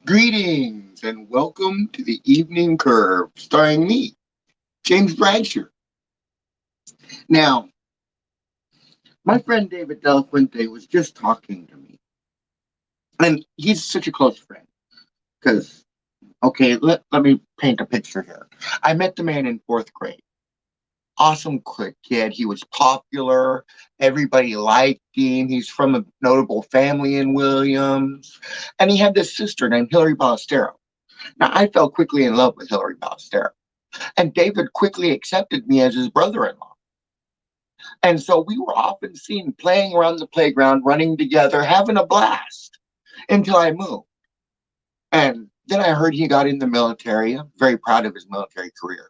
Greetings and welcome to the Evening Curve, starring me, James Bradsher. Now, my friend David Fuente was just talking to me, and he's such a close friend because, okay, let me paint a picture here. I met the man in fourth grade. Awesome kid. He was popular. Everybody liked him. He's from a notable family in Williams, and he had this sister named Hillary Ballestero. Now, I fell quickly in love with Hillary Ballestero. And David quickly accepted me as his brother-in-law. And so we were often seen playing around the playground, running together, having a blast until I moved. And then I heard he got in the military. I'm very proud of his military career.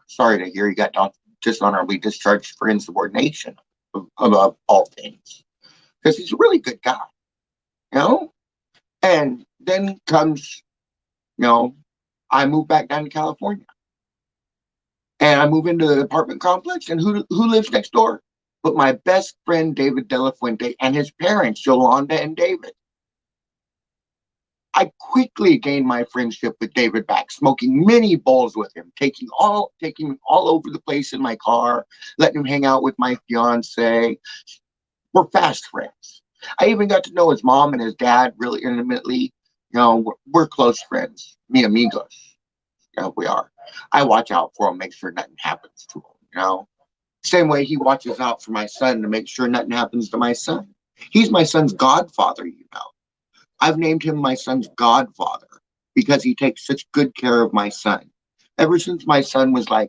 Sorry to hear he got dishonorably discharged for insubordination, above all things, because he's a really good guy, you know? And then comes, I moved back down to California. And I move into the apartment complex, and who lives next door? But my best friend, David De La Fuente, and his parents, Yolanda and David. I quickly gained my friendship with David back, smoking many bowls with him, taking him all over the place in my car, letting him hang out with my fiance. We're fast friends. I even got to know his mom and his dad really intimately. We're close friends, mi amigos. We are. I watch out for him, make sure nothing happens to him. Same way he watches out for my son to make sure nothing happens to my son. He's my son's godfather. I've named him my son's godfather because he takes such good care of my son. Ever since my son was like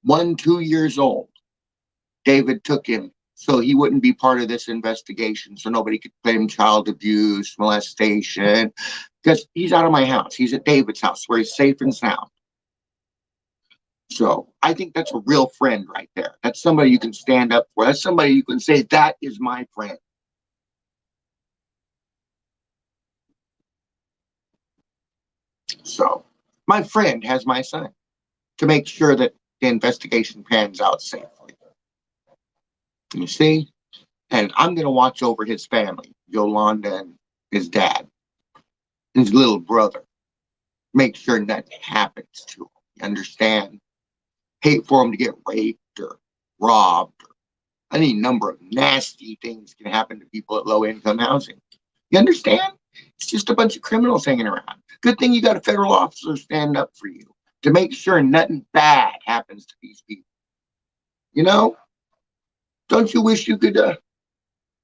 2 years old, David took him so he wouldn't be part of this investigation, so nobody could claim child abuse, molestation, because he's out of my house. He's at David's house where he's safe and sound. So I think that's a real friend right there. That's somebody you can stand up for. That's somebody you can say, that is my friend. So my friend has my son to make sure that the investigation pans out safely. You see? And I'm going to watch over his family, Yolanda and his dad, his little brother. Make sure nothing happens to him. You understand? Hate for him to get raped or robbed. Or any number of nasty things can happen to people at low income housing. You understand? It's just a bunch of criminals hanging around. Good thing you got a federal officer stand up for you to make sure nothing bad happens to these people. You know? Don't you wish you could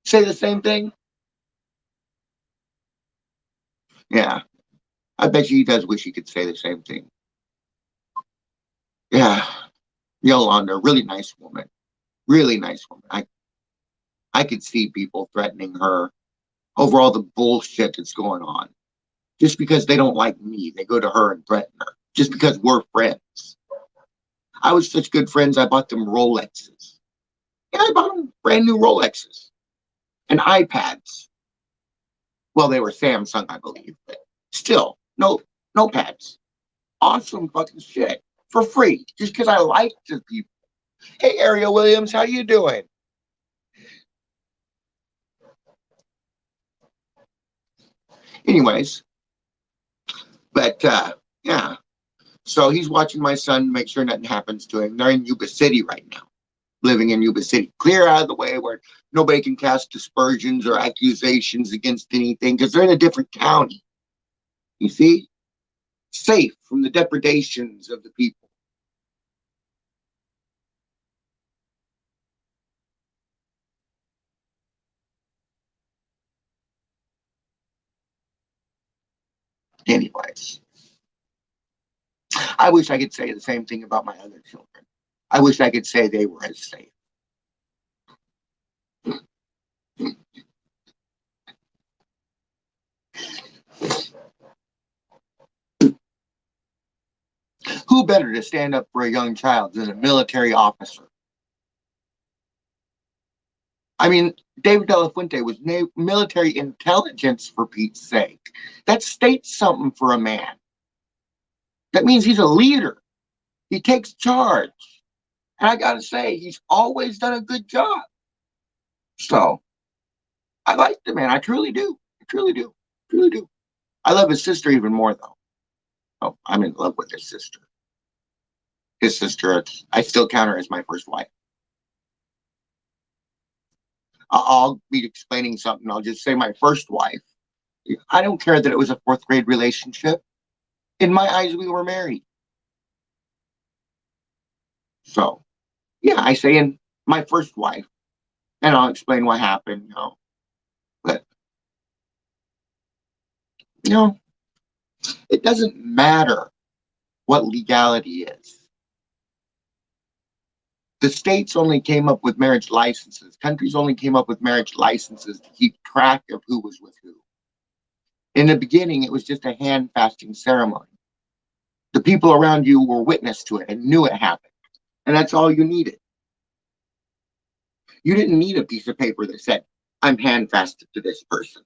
say the same thing? Yeah, I bet you he does wish he could say the same thing. Yeah, Yolanda, really nice woman. Really nice woman. I could see people threatening her over all the bullshit that's going on. Just because they don't like me, they go to her and threaten her. Just because we're friends. I was such good friends, I bought them Rolexes. Yeah, I bought them brand new Rolexes and iPads. Well, they were Samsung, I believe, but still, no pads. Awesome fucking shit for free, just because I like the people. Hey, Ariel Williams, how you doing? Anyways, but yeah. So he's watching my son, make sure nothing happens to him. They're in Yuba City right now, living in Yuba City. Clear out of the way where nobody can cast aspersions or accusations against anything because they're in a different county. You see? Safe from the depredations of the people. Anyways, I wish I could say the same thing about my other children. I wish I could say they were as safe. Who better to stand up for a young child than a military officer? I mean, David De La Fuente was military intelligence, for Pete's sake. That states something for a man. That means he's a leader. He takes charge. And I got to say, he's always done a good job. So I like the man. I truly do. I truly do. Truly do. I love his sister even more, though. Oh, I'm in love with his sister. His sister, I still count her as my first wife. I'll be explaining something. I'll just say my first wife. I don't care that it was a fourth grade relationship. In my eyes, we were married. So, yeah, I say in my first wife, and I'll explain what happened, But, you know, it doesn't matter what legality is. The states only came up with marriage licenses. Countries only came up with marriage licenses to keep track of who was with who. In the beginning, it was just a hand fasting ceremony. The people around you were witness to it and knew it happened. And that's all you needed. You didn't need a piece of paper that said, I'm hand fasted to this person.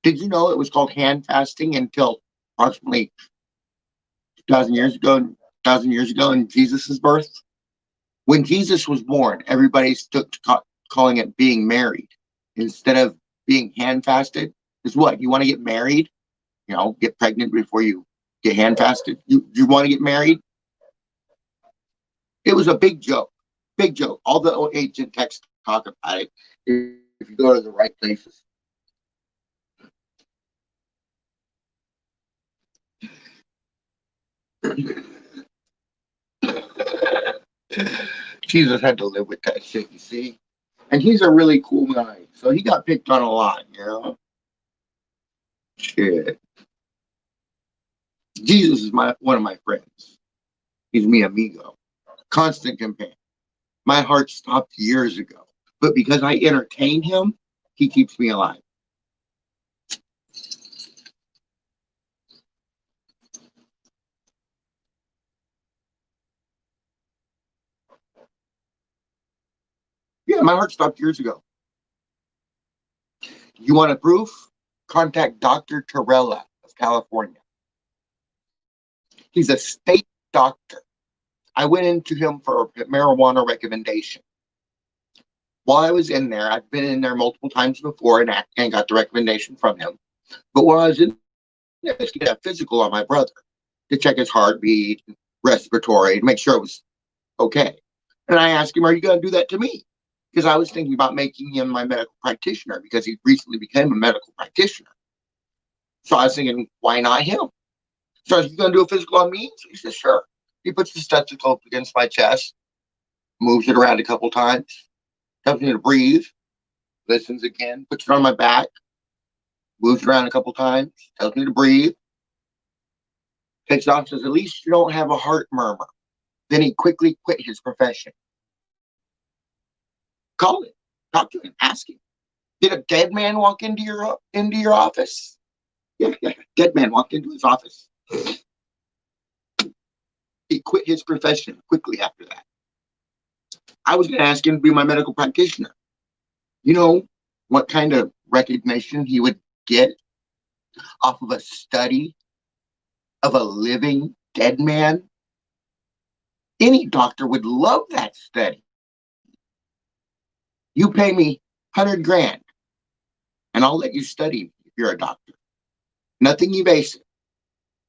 Did you know it was called hand fasting until approximately 2,000 years ago, 1,000 years ago in Jesus' birth? When Jesus was born, everybody took to calling it being married instead of being hand fasted. Is what? You want to get married? Get pregnant before you get hand fasted. You want to get married? It was a big joke. Big joke. All the ancient texts talk about it if you go to the right places. Jesus had to live with that shit, you see? And he's a really cool guy. So he got picked on a lot. Shit. Jesus is one of my friends. He's mi amigo. Constant companion. My heart stopped years ago. But because I entertain him, he keeps me alive. Yeah, my heart stopped years ago. You want a proof? Contact Dr. Tarella of California. He's a state doctor. I went into him for a marijuana recommendation. While I was in there, I've been in there multiple times before and got the recommendation from him. But while I was in there, I was to get a physical on my brother to check his heartbeat, respiratory, to make sure it was okay. And I asked him, are you going to do that to me? Because I was thinking about making him my medical practitioner because he recently became a medical practitioner. So I was thinking, why not him? So is he going to do a physical on me? So he says, sure. He puts the stethoscope against my chest, moves it around a couple times, tells me to breathe, listens again, puts it on my back, moves it around a couple times, tells me to breathe, takes it off, says, at least you don't have a heart murmur. Then he quickly quit his profession. Call him, talk to him, ask him. Did a dead man walk into your office? Yeah, dead man walked into his office. He quit his profession quickly after that. I was going to ask him to be my medical practitioner. You know what kind of recognition he would get off of a study of a living dead man? Any doctor would love that study. You pay me 100 grand and I'll let you study if you're a doctor. Nothing invasive.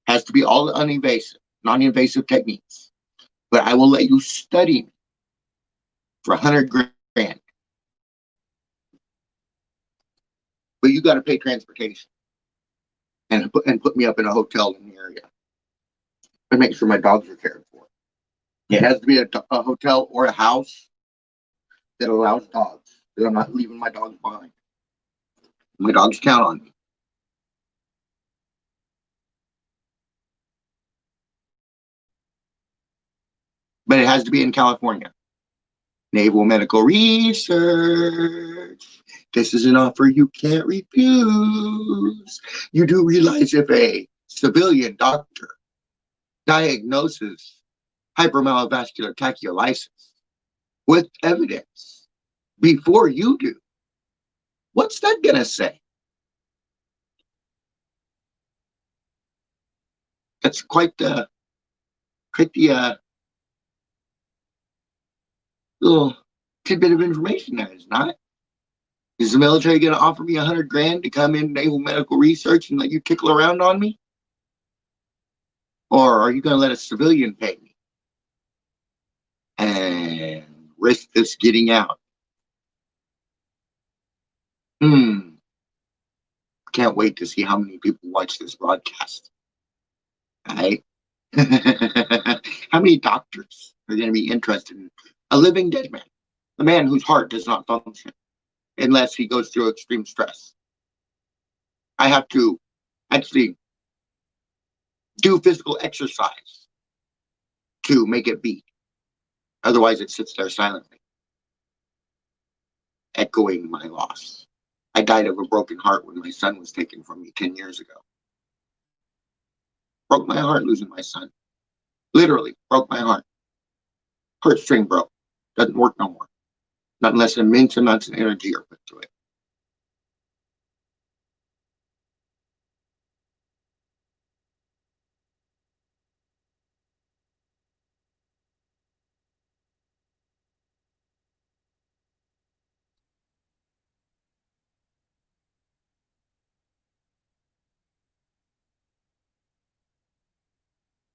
Has to be all uninvasive, non-invasive techniques. But I will let you study me for 100 grand. But you got to pay transportation and put me up in a hotel in the area and make sure my dogs are cared for. It has to be a hotel or a house that allows dogs, that I'm not leaving my dogs behind. My dogs count on me. But it has to be in California. Naval Medical Research. This is an offer you can't refuse. You do realize if a civilian doctor diagnoses hypermyovascular pachiolysis with evidence before you do, what's that going to say? That's quite the little tidbit of information, that is not. Is the military going to offer me 100 grand to come in naval medical research and let you tickle around on me? Or are you going to let a civilian pay me and risk this getting out? Can't wait to see how many people watch this broadcast. Right? How many doctors are going to be interested in a living dead man? A man whose heart does not function unless he goes through extreme stress. I have to actually do physical exercise to make it beat. Otherwise, it sits there silently, echoing my loss. I died of a broken heart when my son was taken from me 10 years ago. Broke my heart losing my son. Literally broke my heart. Heartstring broke. Doesn't work no more. Not unless immense amounts of energy are put to it.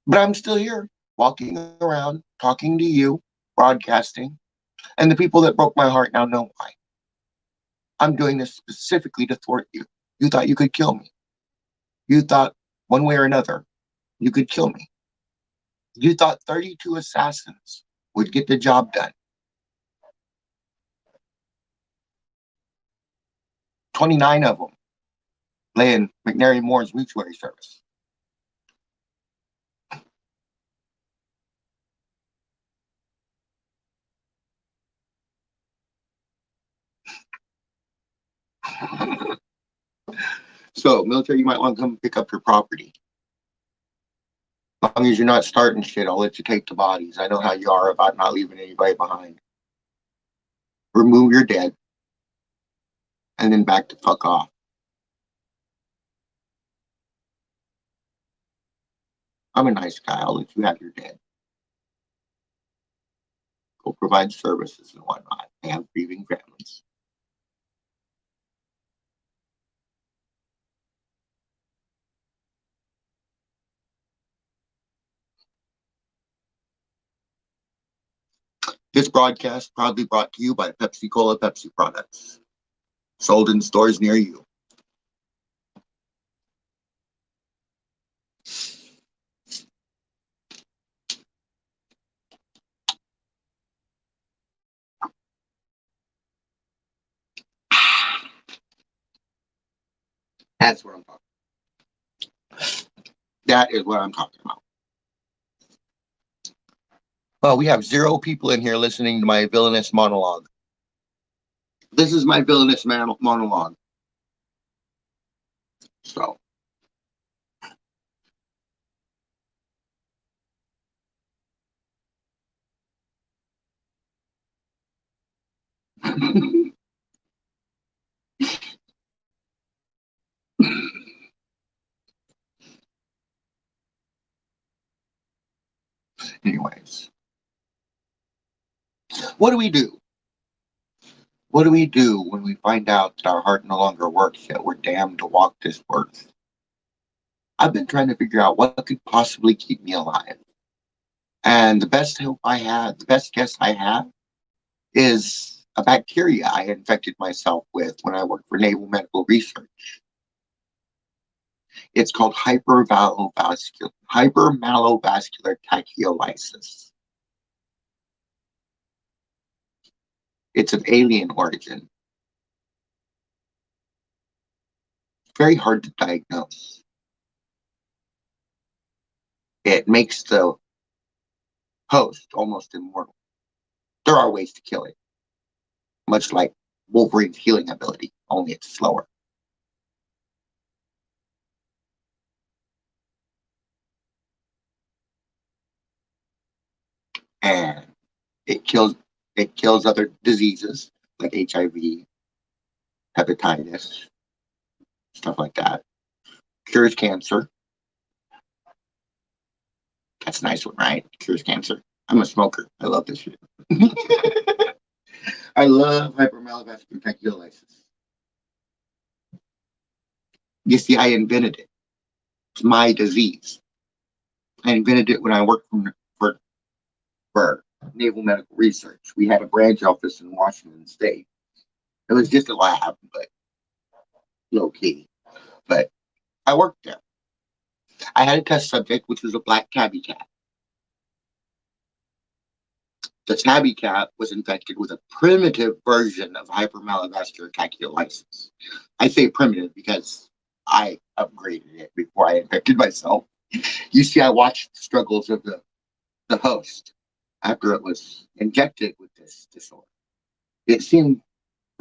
But I'm still here, walking around, talking to you, broadcasting. And the people that broke my heart now know why. I'm doing this specifically to thwart you. You thought you could kill me. You thought one way or another you could kill me. You thought 32 assassins would get the job done. 29 of them lay in McNary Moore's mortuary service. So, military, you might want to come pick up your property. As long as you're not starting shit, I'll let you take the bodies. I know how you are about not leaving anybody behind. Remove your dead, and then back the fuck off. I'm a nice guy. I'll let you have your dead. Go provide services and whatnot. I have grieving families. This broadcast proudly brought to you by Pepsi Cola Pepsi products. Sold in stores near you. That's what I'm talking about. That is what I'm talking about. Well, we have 0 people in here listening to my villainous monologue. This is my villainous monologue. So. Anyways. What do we do? What do we do when we find out that our heart no longer works, yet we're damned to walk this earth? I've been trying to figure out what could possibly keep me alive. And the best hope I have, the best guess I have, is a bacteria I infected myself with when I worked for Naval Medical Research. It's called hypermalovascular pachiolysis. It's of alien origin. Very hard to diagnose. It makes the host almost immortal. There are ways to kill it, much like Wolverine's healing ability, only it's slower. And it kills other diseases like HIV, hepatitis, stuff like that. Cures cancer. That's a nice one, right? Cures cancer. I'm a smoker. I love this shit. I love hypermalovascular pachiolysis. You see, I invented it. It's my disease. I invented it when I worked for, for Naval Medical Research. We had a branch office in Washington State. It was just a lab, but low key. But I worked there. I had a test subject, which was a black tabby cat. The tabby cat was infected with a primitive version of hypermalovascular pachiolysis. I say primitive because I upgraded it before I infected myself. You see, I watched the struggles of the host after it was injected with this disorder. It seemed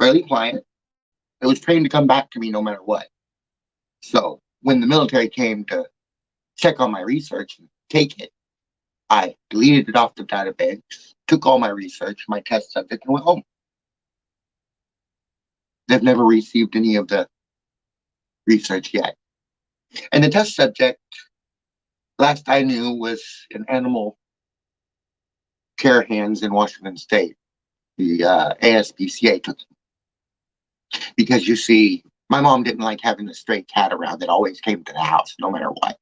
fairly pliant. It was trained to come back to me no matter what. So when the military came to check on my research and take it, I deleted it off the database, took all my research, my test subject, and went home. They've never received any of the research yet. And the test subject, last I knew, was in animal care hands in Washington State. The ASPCA took him. Because you see, my mom didn't like having a stray cat around that always came to the house, no matter what.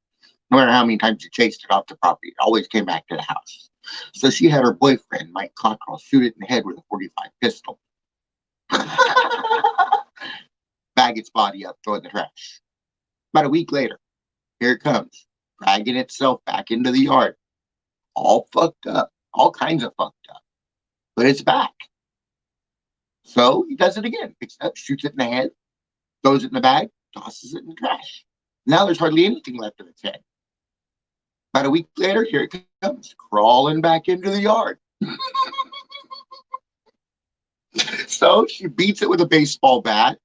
No matter how many times you chased it off the property, it always came back to the house. So she had her boyfriend, Mike Cockrell, shoot it in the head with a .45 pistol. Bag its body up, throw it in the trash. About a week later, here it comes, dragging itself back into the yard, all fucked up, all kinds of fucked up. But it's back. So he does it again, picks it up, shoots it in the head, throws it in the bag, tosses it in the trash. Now there's hardly anything left of its head. About a week later, here it comes, crawling back into the yard. So she beats it with a baseball bat,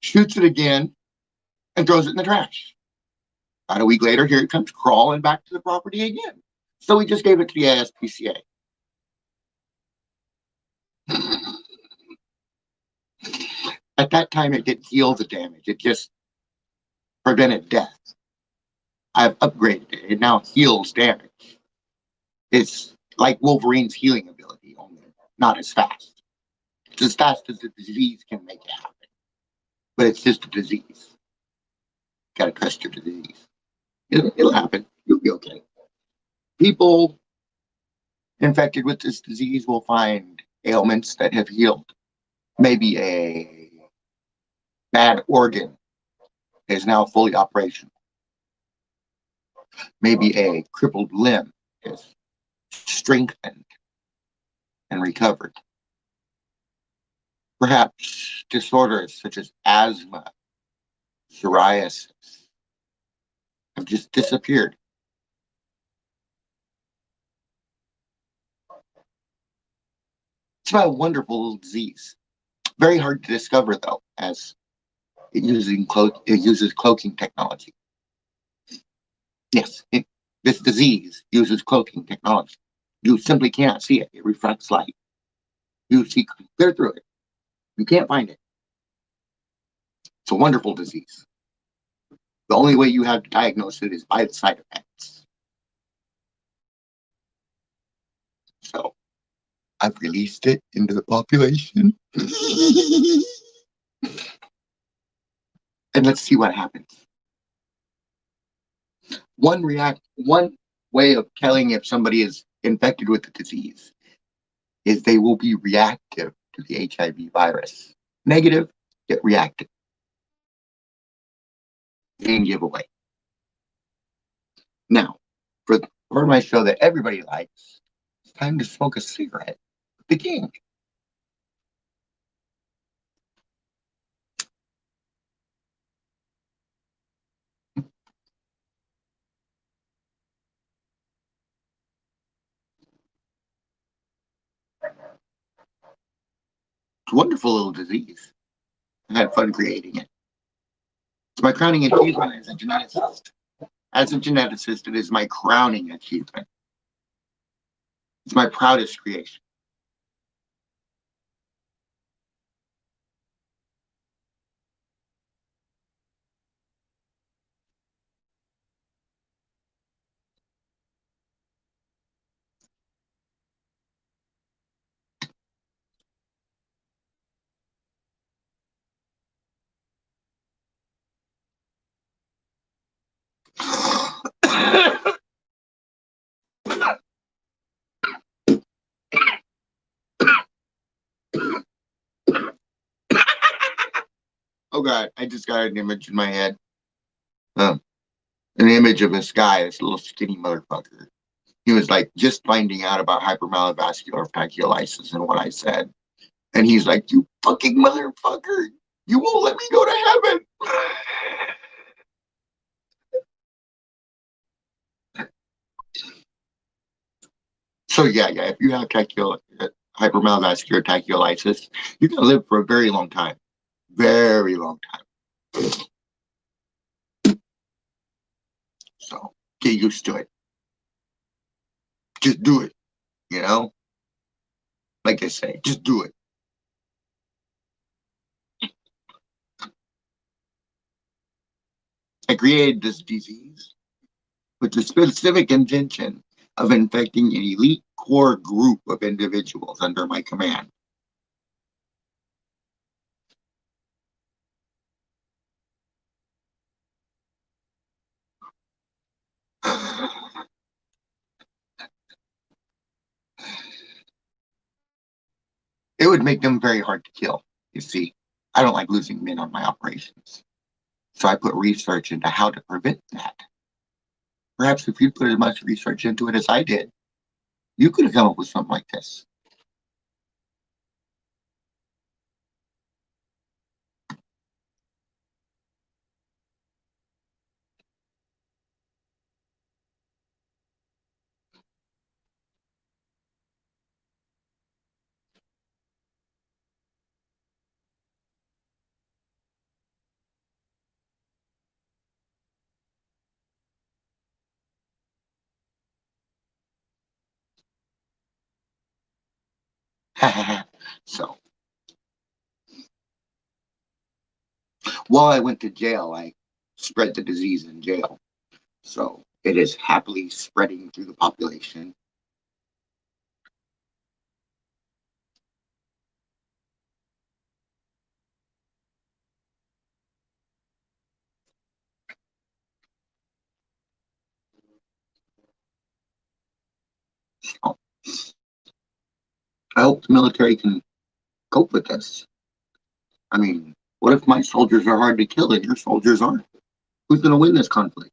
shoots it again, and throws it in the trash. About a week later, here it comes, crawling back to the property again. So we just gave it to the ASPCA. At that time, it didn't heal the damage. It just prevented death. I've upgraded it. It now heals damage. It's like Wolverine's healing ability, only not as fast. It's as fast as the disease can make it happen. But it's just a disease. Gotta trust your disease. It'll happen. You'll be okay. People infected with this disease will find ailments that have healed. Maybe a bad organ is now fully operational. Maybe a crippled limb is strengthened and recovered. Perhaps disorders such as asthma, psoriasis have just disappeared. It's a wonderful little disease. Very hard to discover, though, as it uses cloaking technology. Yes, this disease uses cloaking technology. You simply can't see it. It reflects light. You see clear through it. You can't find it. It's a wonderful disease. The only way you have to diagnose it is by the side effects. So I've released it into the population. And let's see what happens. One way of telling if somebody is infected with the disease is they will be reactive to the HIV virus. Negative, get reactive. Main giveaway. Now, for the part of my show that everybody likes, it's time to smoke a cigarette with the king. It's a wonderful little disease. I had fun creating it. It's my crowning achievement as a geneticist. As a geneticist, it is my crowning achievement. It's my proudest creation. Oh God, I just got an image in my head. Um, an image of this guy, this little skinny motherfucker. He was like just finding out about hypermalovascular pachiolysis and what I said. And he's like, "You fucking motherfucker, you won't let me go to heaven." So yeah, if you have hypermalovascular tachyolitis, you're gonna live for a very long time, very long time. So get used to it. Just do it. You know, like I say, just do it. I created this disease with the specific intention of infecting an elite core group of individuals under my command. It would make them very hard to kill. You see, I don't like losing men on my operations. So I put research into how to prevent that. Perhaps if you put as much research into it as I did, you could have come up with something like this. So while I went to jail, I spread the disease in jail. So it is happily spreading through the population. So I hope the military can cope with this. I mean, what if my soldiers are hard to kill and your soldiers aren't? Who's going to win this conflict?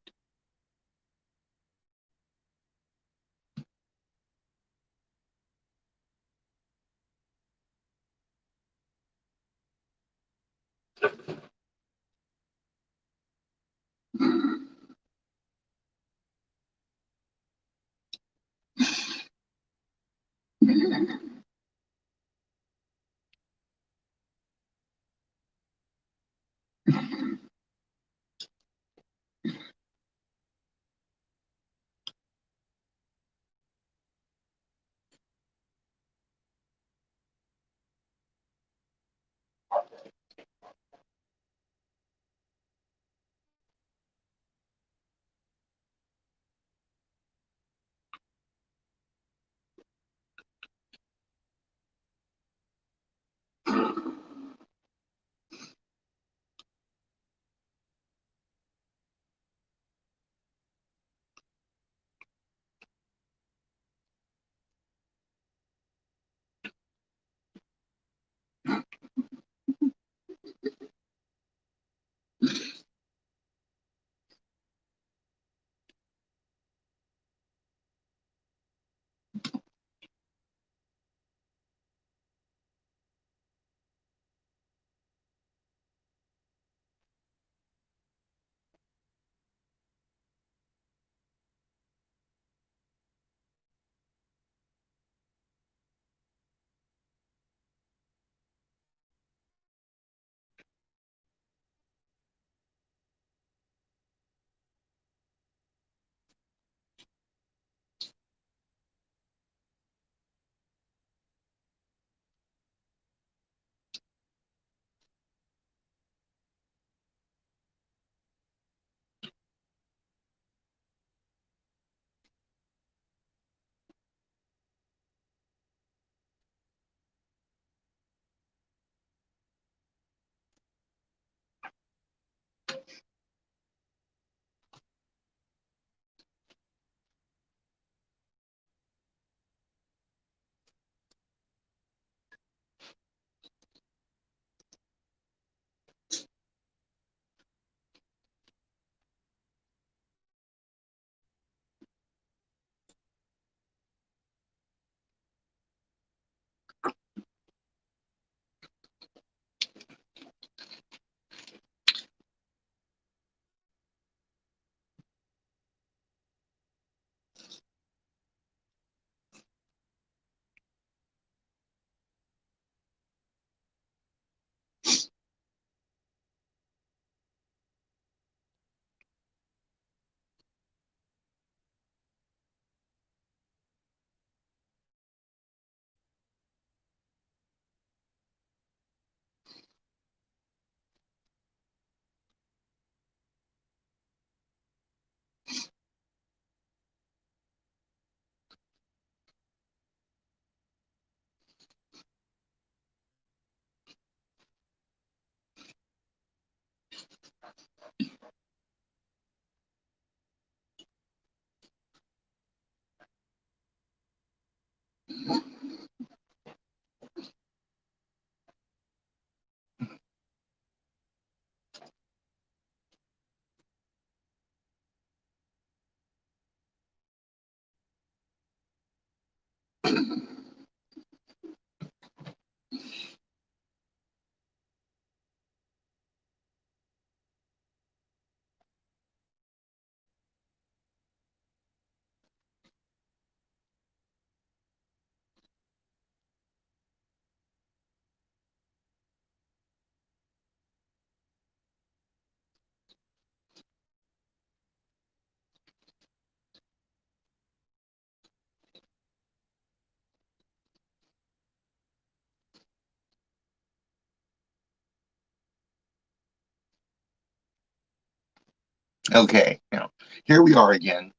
Okay, now here we are again,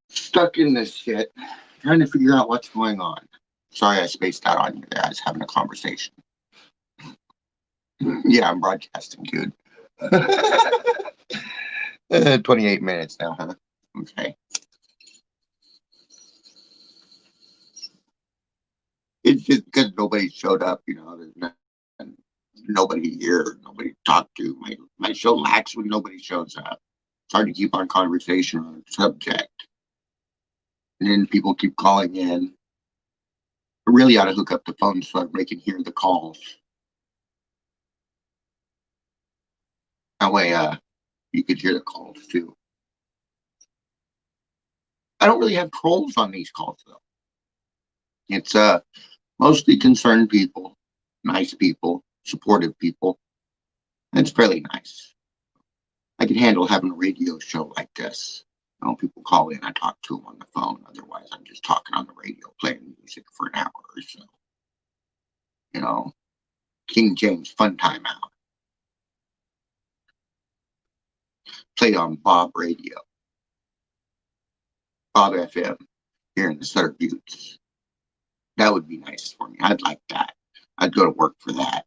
stuck in this shit, trying to figure out what's going on. Sorry I spaced out on you there. I was having a conversation. Yeah, I'm broadcasting, dude. 28 minutes now, huh? Okay. It's just because nobody showed up, there's nobody here, nobody to talk to. My show lacks when nobody shows up. It's hard to keep on conversation on a subject. And then people keep calling in. I really ought to hook up the phone so everybody can hear the calls. That way, you could hear the calls too. I don't really have trolls on these calls though. It's mostly concerned people, nice people, supportive people. And it's fairly nice. I can handle having a radio show like this. People call in, I talk to them on the phone. Otherwise, I'm just talking on the radio, playing music for an hour or so. King James Fun Time Hour. Play on Bob Radio, Bob FM here in the Sutter Buttes. That would be nice for me. I'd like that. I'd go to work for that.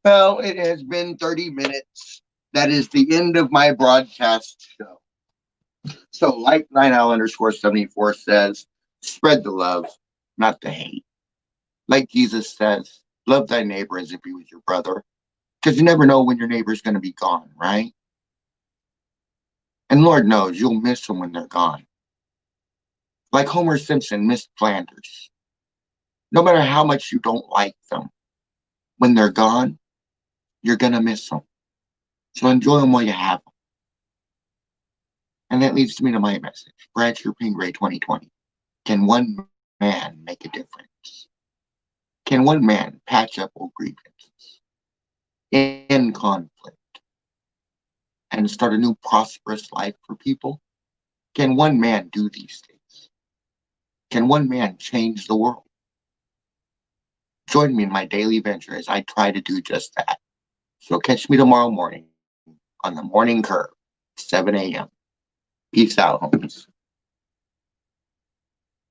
Well, it has been 30 minutes. That is the end of my broadcast show. So, like 9L_74 says, spread the love, not the hate. Like Jesus says, love thy neighbor as if he was your brother. Because you never know when your neighbor's going to be gone, right? And Lord knows you'll miss them when they're gone. Like Homer Simpson missed Flanders. No matter how much you don't like them, when they're gone, you're going to miss them. So enjoy them while you have them. And that leads me to my message. Bradsher Pingray 2020. Can one man make a difference? Can one man patch up old grievances, end conflict, and start a new prosperous life for people? Can one man do these things? Can one man change the world? Join me in my daily venture as I try to do just that. So catch me tomorrow morning on the Morning Curve, 7 a.m. Peace out, homies.